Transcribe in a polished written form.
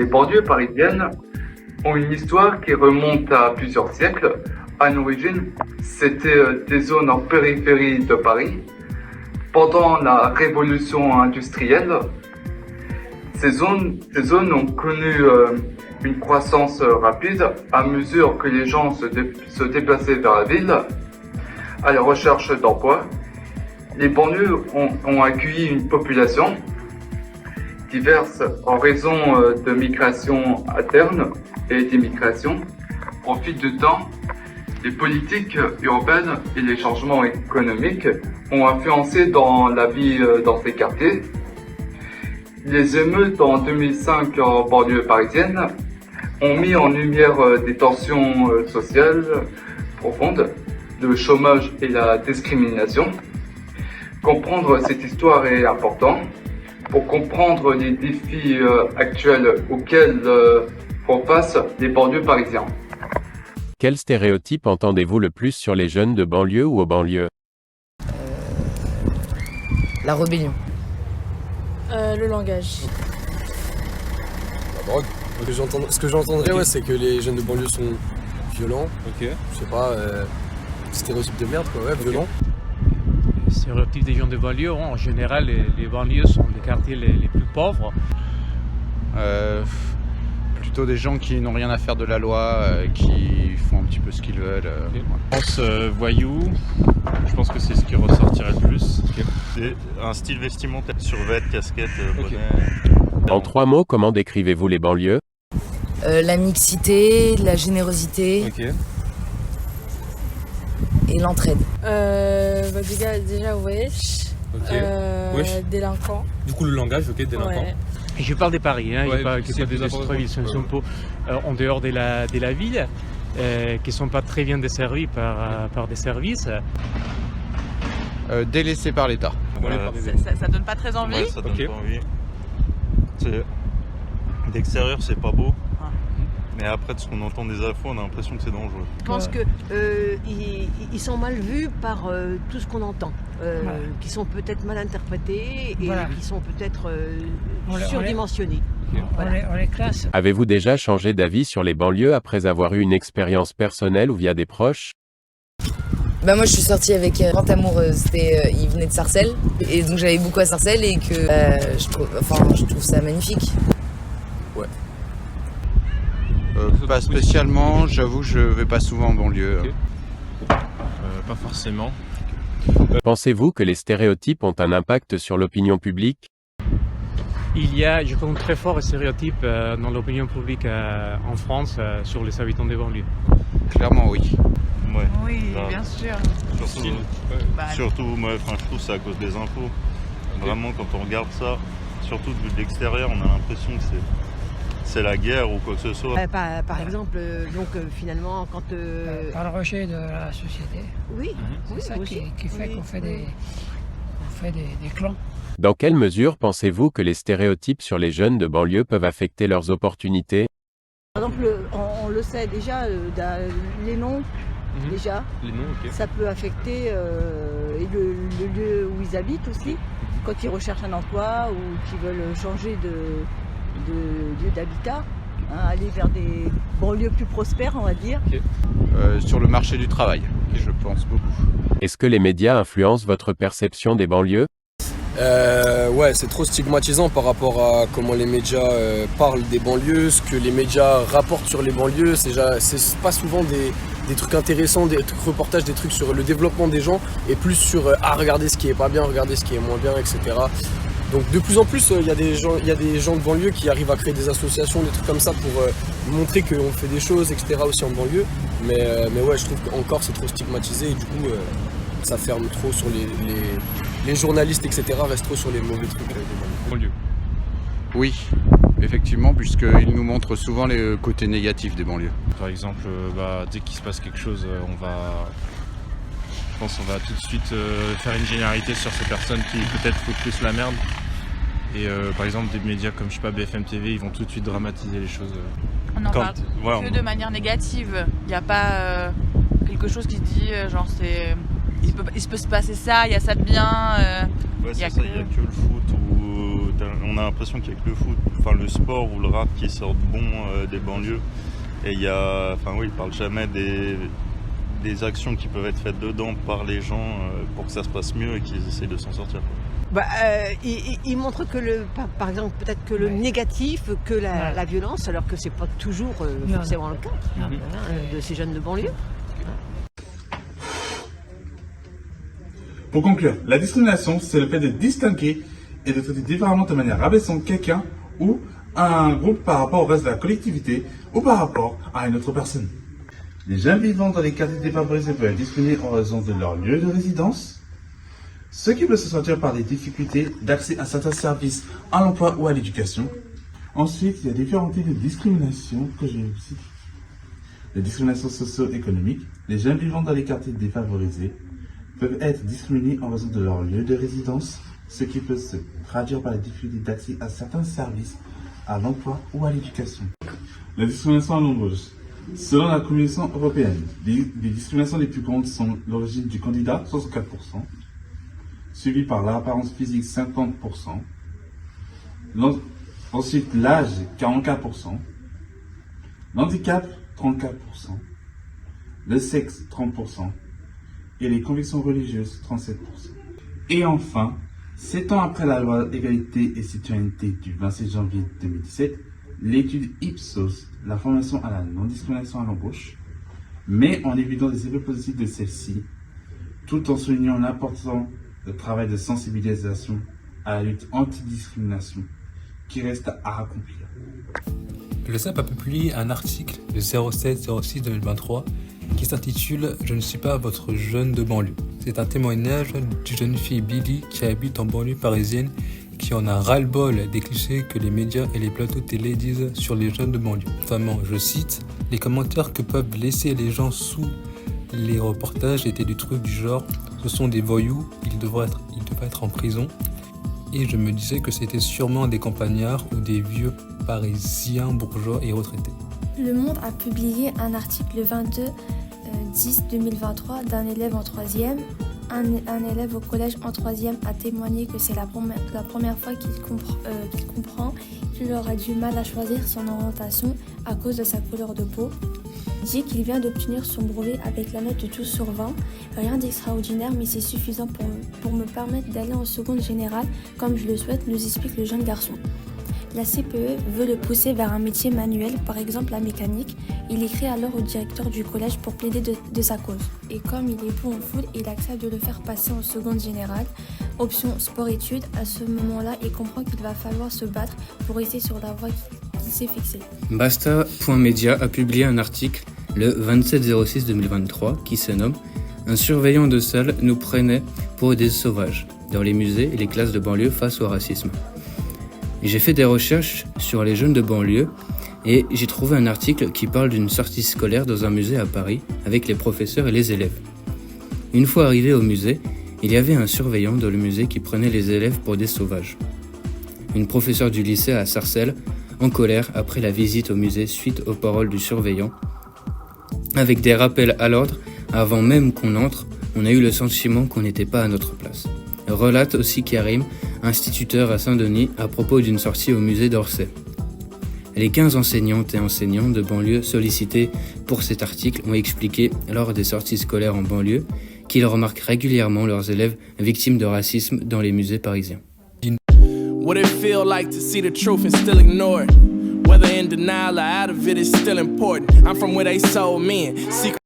banlieues parisiennes ont une histoire qui remonte à plusieurs siècles. À l'origine, c'était des zones en périphérie de Paris. Pendant la révolution industrielle, ces zones ont connu une croissance rapide à mesure que les gens se déplaçaient vers la ville à la recherche d'emploi. Les banlieues ont accueilli une population diverse en raison de migration interne et d'immigration. Au fil du temps, les politiques urbaines et les changements économiques ont influencé dans la vie dans ces quartiers. Les émeutes en 2005 en banlieue parisienne ont mis en lumière des tensions sociales profondes, le chômage et la discrimination. Comprendre cette histoire est important pour comprendre les défis actuels auxquels font face les banlieues parisiens. Quel stéréotype entendez-vous le plus sur les jeunes de banlieue ou aux banlieues? La rébellion. Le langage. La drogue. Ce que j'entendrais, ouais, c'est que les jeunes de banlieue sont violents. Ok. Je sais pas, stéréotype de merde, quoi, ouais, violents. Les stéréotypes des gens de banlieue, en général, les banlieues sont les quartiers les plus pauvres. Plutôt des gens qui n'ont rien à faire de la loi, qui font un petit peu ce qu'ils veulent. Okay. Je pense voyou, je pense que c'est ce qui ressortirait le plus. Okay. C'est un style vestimentaire, survêt, casquette, bonnet. En 3 mots, comment décrivez-vous les banlieues? La mixité, la générosité et l'entraide. Déjà wesh. Wesh. Délinquant. Du coup, le langage, ok, délinquant. Ouais. Je parle de Paris, hein, Ouais, pas des autres villes, sont un peu en dehors de la ville, qui ne sont pas très bien desservies par des services. Délaissés par l'État. Ça donne pas très envie. Ouais, ça donne pas envie. D'extérieur, c'est pas beau. Mais après, de ce qu'on entend des infos, on a l'impression que c'est dangereux. Je pense que ils sont mal vus par tout ce qu'on entend, qui sont peut-être mal interprétés et qui sont peut-être surdimensionnés. On les classe. Avez-vous déjà changé d'avis sur les banlieues après avoir eu une expérience personnelle ou via des proches? Bah moi je suis sortie avec un grand amour, il venait de Sarcelles et donc j'allais beaucoup à Sarcelles et que je trouve ça magnifique. Ouais. Pas spécialement, j'avoue je vais pas souvent en banlieue. Okay. Pas forcément. Pensez-vous que les stéréotypes ont un impact sur l'opinion publique? Il y a, je trouve, un très fort stéréotype dans l'opinion publique en France sur les habitants des banlieues. Clairement oui. Ouais. Oui, Là, bien sûr. Surtout, moi, je trouve que c'est à cause des infos. Okay. Vraiment, quand on regarde ça, surtout de l'extérieur, on a l'impression que c'est la guerre ou quoi que ce soit. Par exemple, finalement, quand... Par le rejet de la société. Oui, c'est ça qui fait qu'on fait des clans. Dans quelle mesure pensez-vous que les stéréotypes sur les jeunes de banlieue peuvent affecter leurs opportunités? Par exemple, on le sait déjà, les noms, déjà, les noms, okay. Ça peut affecter et le lieu où ils habitent aussi, quand ils recherchent un emploi ou qu'ils veulent changer de lieu d'habitat, aller vers des banlieues plus prospères, on va dire. Okay. Sur le marché du travail, je pense beaucoup. Est-ce que les médias influencent votre perception des banlieues? Ouais, c'est trop stigmatisant par rapport à comment les médias parlent des banlieues, ce que les médias rapportent sur les banlieues. C'est pas souvent des trucs intéressants, des trucs reportages, des trucs sur le développement des gens et plus sur regardez ce qui est pas bien, regardez ce qui est moins bien, etc. Donc de plus en plus, il y a des gens de banlieue qui arrivent à créer des associations, des trucs comme ça pour montrer qu'on fait des choses, etc. aussi en banlieue. Mais ouais, je trouve qu'encore c'est trop stigmatisé et du coup ça ferme trop sur les journalistes, etc. restent trop sur les mauvais trucs des banlieues. Oui, effectivement, puisqu'ils nous montrent souvent les côtés négatifs des banlieues. Par exemple, dès qu'il se passe quelque chose, je pense qu'on va tout de suite faire une généralité sur ces personnes qui peut-être foutent plus la merde. Et par exemple, des médias comme BFM TV, ils vont tout de suite dramatiser les choses. On en parle que de manière négative. Il n'y a pas quelque chose qui se dit genre il peut se passer ça, il y a ça de bien. Ouais, c'est ça, il n'y a que le foot ou on a l'impression qu'il n'y a que le foot, enfin le sport ou le rap qui sortent des banlieues. Et il ne parle jamais des actions qui peuvent être faites dedans par les gens pour que ça se passe mieux et qu'ils essayent de s'en sortir. Il montre que par exemple peut-être que le négatif, que la violence, alors que c'est pas toujours forcément le cas de ces jeunes de banlieue. Pour conclure, la discrimination, c'est le fait de distinguer et de traiter différemment de manière rabaissante quelqu'un ou un groupe par rapport au reste de la collectivité ou par rapport à une autre personne. Les jeunes vivant dans les quartiers défavorisés peuvent être discriminés en raison de leur lieu de résidence, ceux qui peuvent se sentir par des difficultés d'accès à certains services, à l'emploi ou à l'éducation. Ensuite, il y a différents types de discrimination que j'ai aussi. Les discriminations socio-économiques, les jeunes vivant dans les quartiers défavorisés peuvent être discriminés en raison de leur lieu de résidence, ce qui peut se traduire par la difficulté d'accès à certains services, à l'emploi ou à l'éducation. La discrimination à l'embauche. Selon la Commission européenne, les discriminations les plus grandes sont l'origine du candidat, 64%, suivi par l'apparence physique, 50%, ensuite l'âge, 44%, l'handicap, 34%, le sexe, 30%, et les convictions religieuses, 37%. Et enfin, 7 ans après la loi Égalité et Citoyenneté du 26 janvier 2017, l'étude Ipsos, la formation à la non-discrimination à l'embauche, met en évidence les effets positifs de celle-ci, tout en soulignant l'important travail de sensibilisation à la lutte anti-discrimination qui reste à accomplir. Le SAP a publié un article le 07-06-2023 qui s'intitule « Je ne suis pas votre jeune de banlieue ». C'est un témoignage d'une jeune fille Billy qui habite en banlieue parisienne qui en a ras-le-bol des clichés que les médias et les plateaux télé disent sur les jeunes de banlieue. Notamment, je cite, « Les commentaires que peuvent laisser les gens sous les reportages étaient du truc du genre « Ce sont des voyous, ils devraient être en prison ». Et je me disais que c'était sûrement des campagnards ou des vieux parisiens bourgeois et retraités. Le Monde a publié un article le 22/10/2023 d'un élève en 3e. Un élève au collège en 3e a témoigné que c'est la première fois qu'il comprend qu'il aura du mal à choisir son orientation à cause de sa couleur de peau. Il dit qu'il vient d'obtenir son brevet avec la note de 12 sur 20. Rien d'extraordinaire, mais c'est suffisant pour me permettre d'aller en seconde générale comme je le souhaite, nous explique le jeune garçon. La CPE veut le pousser vers un métier manuel, par exemple la mécanique. Il écrit alors au directeur du collège pour plaider de sa cause. Et comme il est bon au foot, il accepte de le faire passer en seconde générale. Option sport-études, à ce moment-là, il comprend qu'il va falloir se battre pour rester sur la voie qu'il s'est fixée. Basta.media a publié un article le 27/06/2023 qui se nomme « Un surveillant de salle nous prenait pour des sauvages dans les musées et les classes de banlieue face au racisme ». J'ai fait des recherches sur les jeunes de banlieue et j'ai trouvé un article qui parle d'une sortie scolaire dans un musée à Paris avec les professeurs et les élèves. Une fois arrivé au musée, il y avait un surveillant dans le musée qui prenait les élèves pour des sauvages. Une professeure du lycée à Sarcelles, en colère après la visite au musée suite aux paroles du surveillant, avec des rappels à l'ordre, avant même qu'on entre, on a eu le sentiment qu'on n'était pas à notre place. Relate aussi Karim, instituteur à Saint-Denis, à propos d'une sortie au musée d'Orsay. Les 15 enseignantes et enseignants de banlieue sollicités pour cet article ont expliqué, lors des sorties scolaires en banlieue, qu'ils remarquent régulièrement leurs élèves victimes de racisme dans les musées parisiens. What it feel like to see the truth and still ignore it? Whether in denial or out of it is still important. I'm from where they sold men.